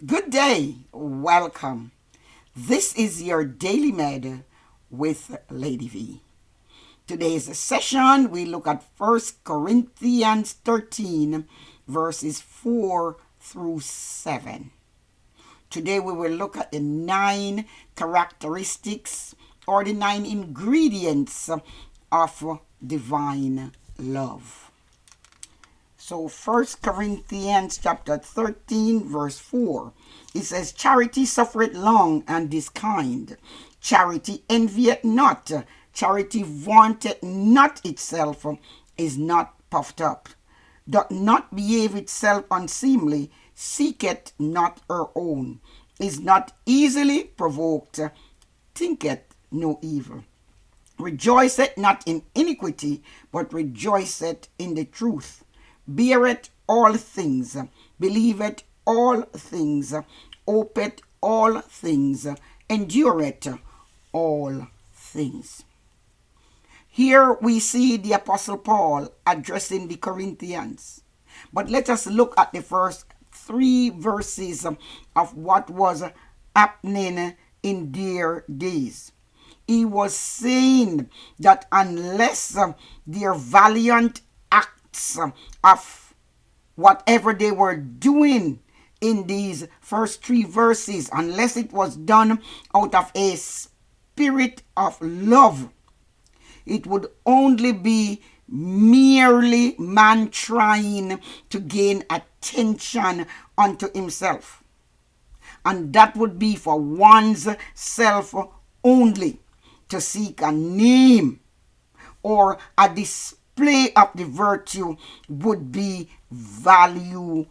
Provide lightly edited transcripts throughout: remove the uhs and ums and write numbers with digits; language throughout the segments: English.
Good day, welcome. This is your Daily Med with Lady V. Today's session, we look at 1 Corinthians 13, verses 4 through 7. Today we will look at the 9 characteristics or the 9 ingredients of divine love. So 1 Corinthians chapter 13 verse 4, it says, Charity suffereth long and is kind. Charity envieth not. Charity vaunteth not itself, is not puffed up, doth not behave itself unseemly, seeketh not her own, is not easily provoked, thinketh no evil, rejoiceth not in iniquity, but rejoiceth in the truth, beareth all things, believeth all things, hopeth all things, endureth all things. Here we see the Apostle Paul addressing the Corinthians. But let us look at the first 3 verses of what was happening in their days. He was saying that unless their valiant acts of whatever they were doing in these first 3 verses, unless it was done out of a spirit of love, it would only be merely man trying to gain attention unto himself. And that would be for one's self only, to seek a name or a display of the virtue would be valueless.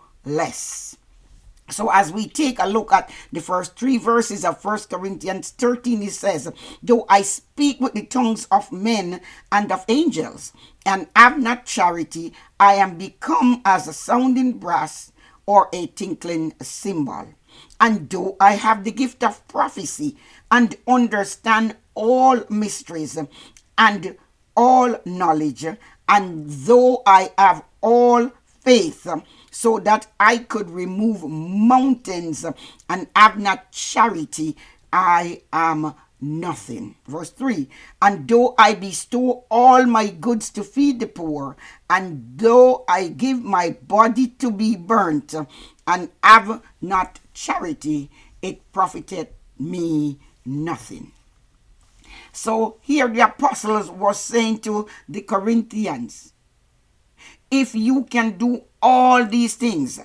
So as we take a look at the first 3 verses of 1 Corinthians 13, it says, Though I speak with the tongues of men and of angels, and have not charity, I am become as a sounding brass or a tinkling cymbal. And though I have the gift of prophecy, and understand all mysteries, and all knowledge, and though I have all faith, so that I could remove mountains, and have not charity, I am nothing. Verse 3, and though I bestow all my goods to feed the poor, and though I give my body to be burnt, and have not charity, it profiteth me nothing. So here the apostles was saying to the Corinthians, if you can do all these things,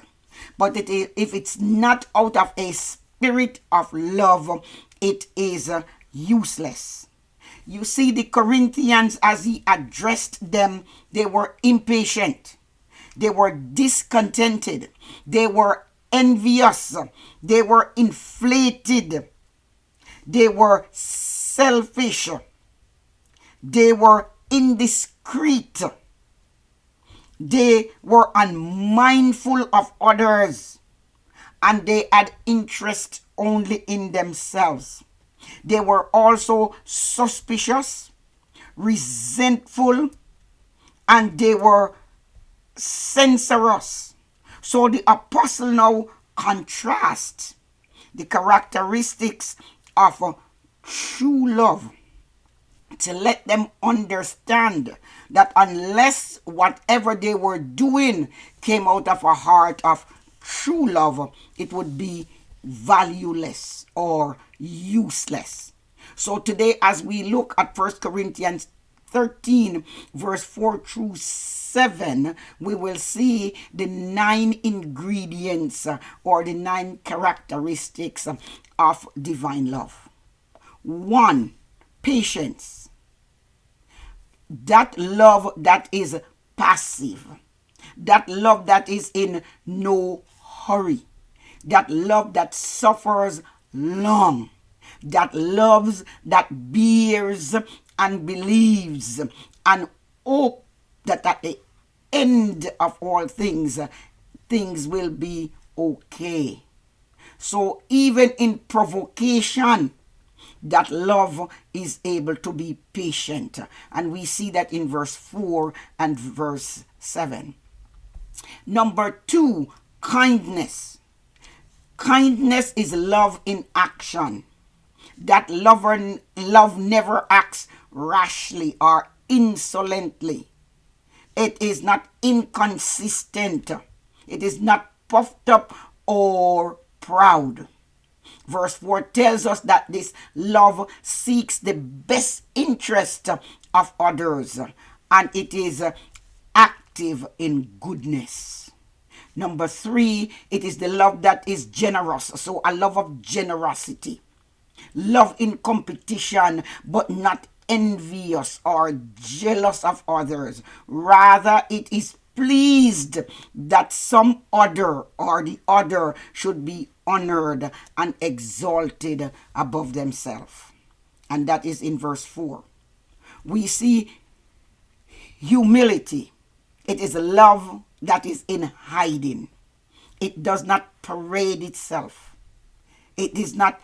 but if it's not out of a spirit of love, it is useless. You see, the Corinthians, as he addressed them, they were impatient, they were discontented, they were envious, they were inflated, they were selfish, they were indiscreet, they were unmindful of others, and they had interest only in themselves. They were also suspicious, resentful, and they were censorious. So the apostle now contrasts the characteristics of true love, to let them understand that unless whatever they were doing came out of a heart of true love, it would be valueless or useless. So today, as we look at 1 Corinthians 13 verse 4 through 7, we will see the 9 ingredients or the 9 characteristics of divine love. 1, patience. That love that is passive, that love that is in no hurry, that love that suffers long, that loves, that bears and believes and hope that at the end of all things, things will be okay. So even in provocation, that love is able to be patient. And we see that in verse 4 and verse 7. Number 2, kindness. Kindness is love in action. That love never acts rashly or insolently. It is not inconsistent. It is not puffed up or proud. Verse 4 tells us that this love seeks the best interest of others, and it is active in goodness. Number 3, it is the love that is generous. So a love of generosity. Love in competition, but not envious or jealous of others. Rather, it is pleased that some other or the other should be honored and exalted above themselves. And that is in verse 4. We see humility. It is love that is in hiding. It does not parade itself. It is not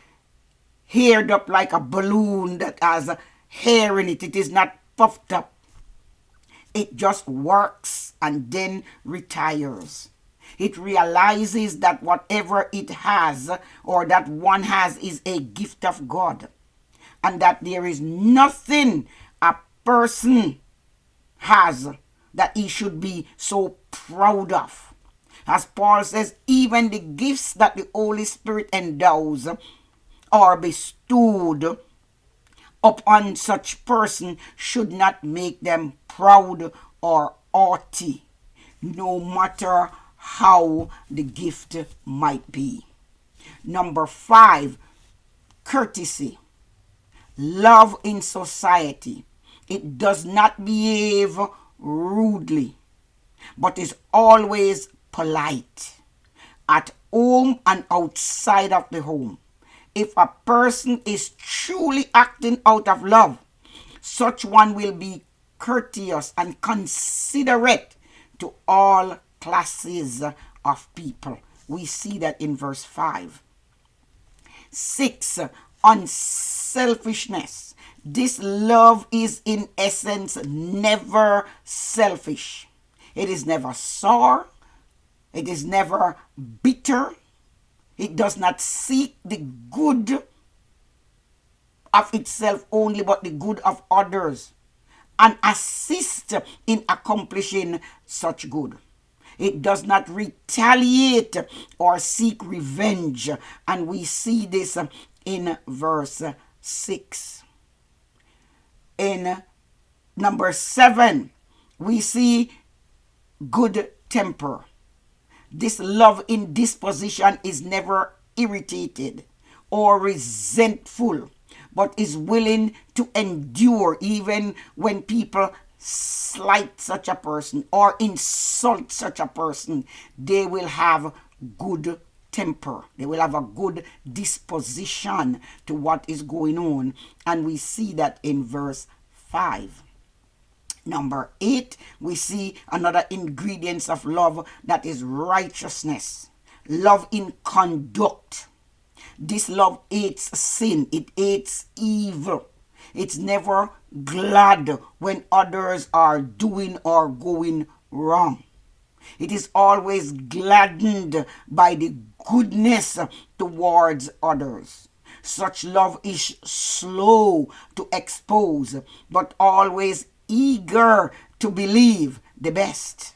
haired up like a balloon that has hair in it. It is not puffed up. It just works and then retires. It realizes that whatever it has or that one has is a gift of God, and that there is nothing a person has that he should be so proud of. As Paul says, even the gifts that the Holy Spirit endows or bestowed upon such person should not make them proud or haughty, no matter how the gift might be. Number 5, courtesy. Love in society. It does not behave rudely, but is always polite at home and outside of the home. If a person is truly acting out of love, such one will be courteous and considerate to all classes of people. We see that in verse 5. 6, unselfishness. This love is in essence never selfish. It is never sour. It is never bitter. It does not seek the good of itself only, but the good of others, and assist in accomplishing such good. It does not retaliate or seek revenge. And we see this in verse 6. In number 7, we see good temper. This love in disposition is never irritated or resentful, but is willing to endure even when people slight such a person or insult such a person. They will have good temper. They will have a good disposition to what is going on. And we see that in verse 5. Number 8, we see another ingredient of love, that is righteousness. Love in conduct. This love hates sin. It hates evil. It's never glad when others are doing or going wrong. It is always gladdened by the goodness towards others. Such love is slow to expose, but always eager to believe the best,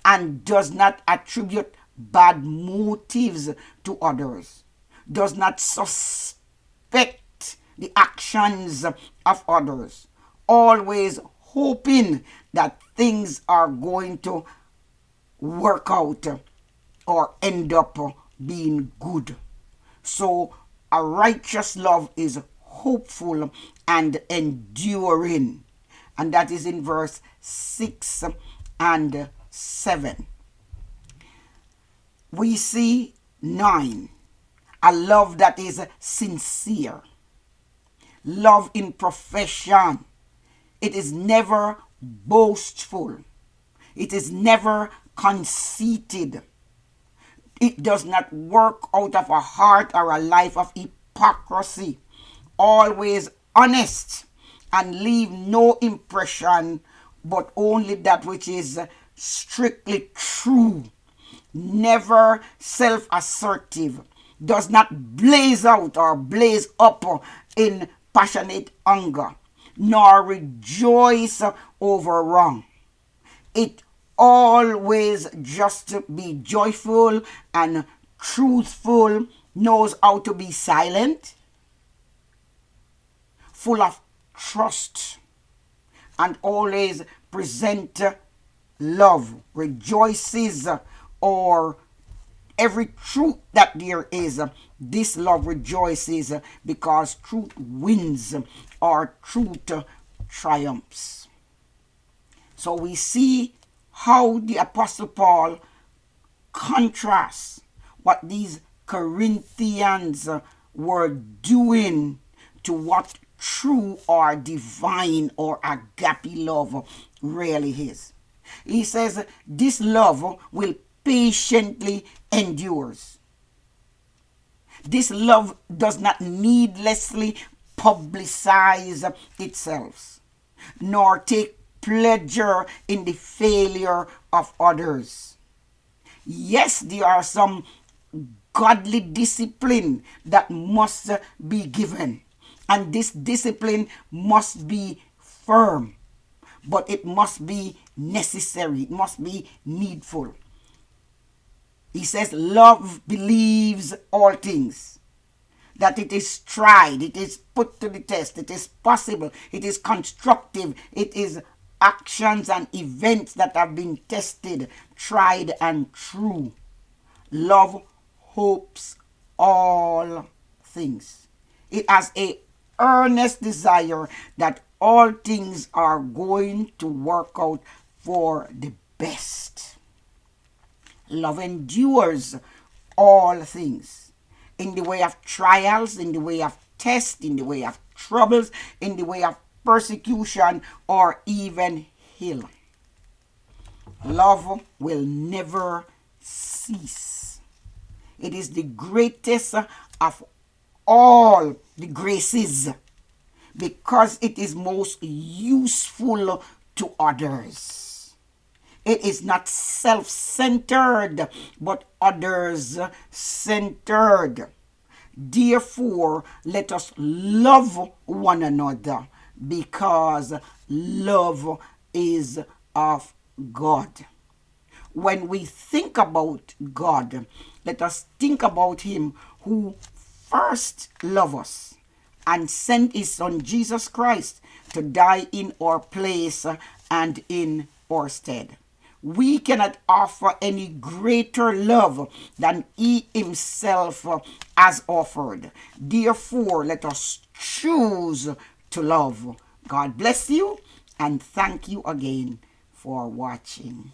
and does not attribute bad motives to others, does not suspect the actions of others, always hoping that things are going to work out or end up being good. So a righteous love is hopeful and enduring. And that is in verse 6 and 7. We see 9, a love that is sincere. Love in profession. It is never boastful. It is never conceited. It does not work out of a heart or a life of hypocrisy. Always honest, and leave no impression but only that which is strictly true. Never self-assertive, does not blaze out or blaze up in passionate anger, nor rejoice over wrong. It always just be joyful and truthful, knows how to be silent, full of trust, and always present love, rejoices, or every truth that there is. This love rejoices because truth wins or truth triumphs. So we see how the Apostle Paul contrasts what these Corinthians were doing to what true or divine or agape love really is. He says this love will patiently endures. This love does not needlessly publicize itself, nor take pleasure in the failure of others. Yes, there are some godly discipline that must be given, and this discipline must be firm, but it must be necessary, it must be needful. He says love believes all things, that it is tried, it is put to the test, it is possible, it is constructive, it is actions and events that have been tested, tried, and true. Love hopes all things. It has a earnest desire that all things are going to work out for the best. Love endures all things, in the way of trials, in the way of tests, in the way of troubles, in the way of persecution, or even hell. Love will never cease. It is the greatest of all the graces because it is most useful to others. It is not self-centered, but others-centered. Therefore, let us love one another because love is of God. When we think about God, let us think about Him who first loved us and sent His Son Jesus Christ to die in our place and in our stead. We cannot offer any greater love than He Himself has offered. Therefore, let us choose to love. God bless you, and thank you again for watching.